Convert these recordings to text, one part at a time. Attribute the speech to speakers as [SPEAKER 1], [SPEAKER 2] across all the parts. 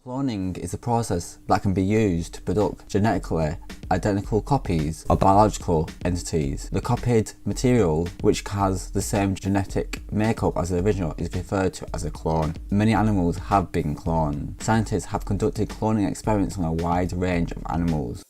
[SPEAKER 1] Cloning is a process that can be used to produce genetically identical copies of biological entities. The copied material, which has the same genetic makeup as the original, is referred to as a clone. Many animals have been cloned. Scientists have conducted cloning experiments on a wide range of animals.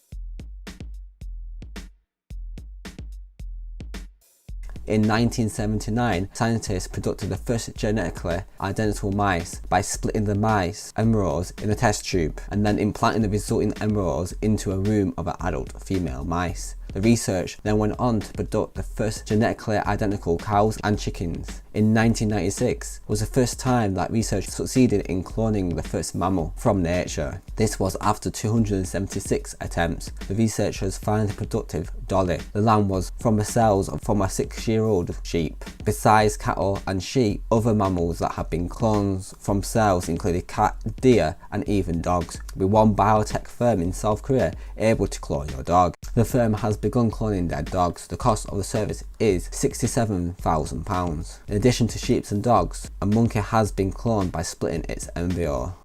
[SPEAKER 1] In 1979, scientists produced the first genetically identical mice by splitting the mice embryos in a test tube and then implanting the resulting embryos into a room of adult female mice. The research then went on to produce the first genetically identical cows and chickens. In 1996 was the first time that research succeeded in cloning the first mammal from nature. This was after 276 attempts. The researchers finally produced Dolly. The lamb was from the cells from a 6-year-old sheep. Besides cattle and sheep, other mammals that have been clones from cells included cat, deer and even dogs, with one biotech firm in South Korea able to clone your dog. The firm has begun cloning their dogs. The cost of the service is £67,000. In addition to sheep and dogs, a monkey has been cloned by splitting its embryo.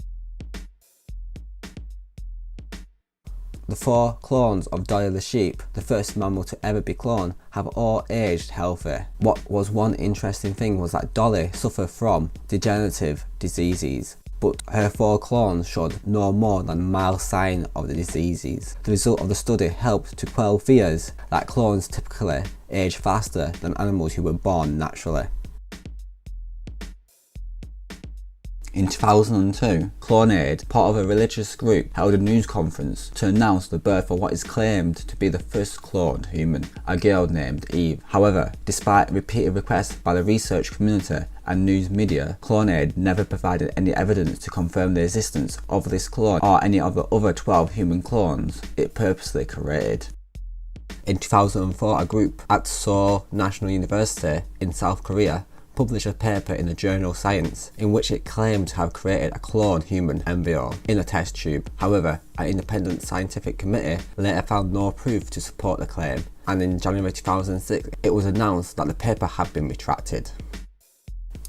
[SPEAKER 1] The 4 clones of Dolly the sheep, the first mammal to ever be cloned, have all aged healthy. What was one interesting thing was that Dolly suffered from degenerative diseases, but her 4 clones showed no more than mild signs of the diseases. The result of the study helped to quell fears that clones typically age faster than animals who were born naturally. In 2002, CloneAid, part of a religious group, held a news conference to announce the birth of what is claimed to be the first cloned human, a girl named Eve. However, despite repeated requests by the research community and news media, CloneAid never provided any evidence to confirm the existence of this clone or any of the other 12 human clones it purposely created. In 2004, a group at Seoul National University in South Korea published a paper in the journal Science in which it claimed to have created a cloned human embryo in a test tube. However, an independent scientific committee later found no proof to support the claim, and in January 2006 it was announced that the paper had been retracted.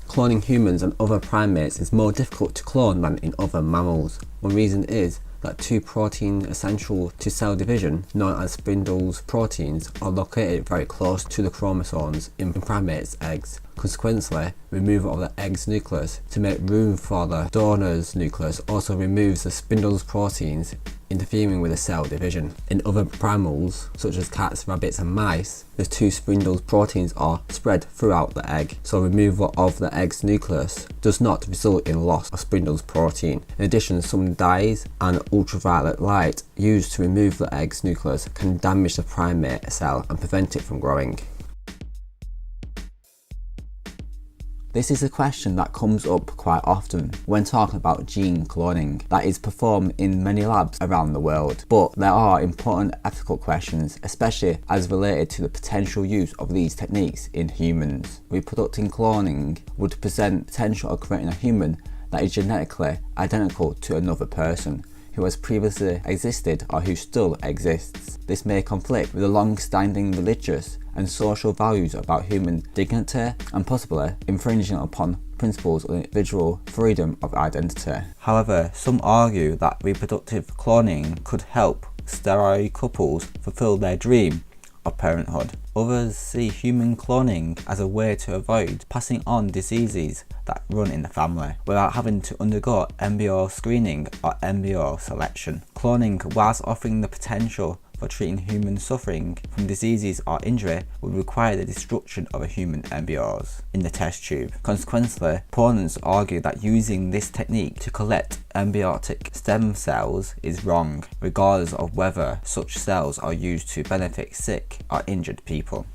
[SPEAKER 1] Cloning humans and other primates is more difficult to clone than in other mammals. One reason is that 2 proteins essential to cell division, known as spindle proteins, are located very close to the chromosomes in primates' eggs. Consequently, removal of the egg's nucleus to make room for the donor's nucleus also removes the spindle proteins, interfering with the cell division. In other primals, such as cats, rabbits and mice, the 2 spindle proteins are spread throughout the egg, so removal of the egg's nucleus does not result in loss of spindle protein. In addition, some dyes and ultraviolet light used to remove the egg's nucleus can damage the primate cell and prevent it from growing. This is a question that comes up quite often when talking about gene cloning that is performed in many labs around the world. But there are important ethical questions, especially as related to the potential use of these techniques in humans. Reproducing cloning would present potential of creating a human that is genetically identical to another person who has previously existed or who still exists. This may conflict with the long-standing religious and social values about human dignity and possibly infringing upon principles of individual freedom of identity. However, some argue that reproductive cloning could help sterile couples fulfill their dream of parenthood. Others see human cloning as a way to avoid passing on diseases that run in the family without having to undergo embryo screening or embryo selection. Cloning, whilst offering the potential for treating human suffering from diseases or injury, would require the destruction of a human embryos in the test tube. Consequently, opponents argue that using this technique to collect embryonic stem cells is wrong, regardless of whether such cells are used to benefit sick or injured people.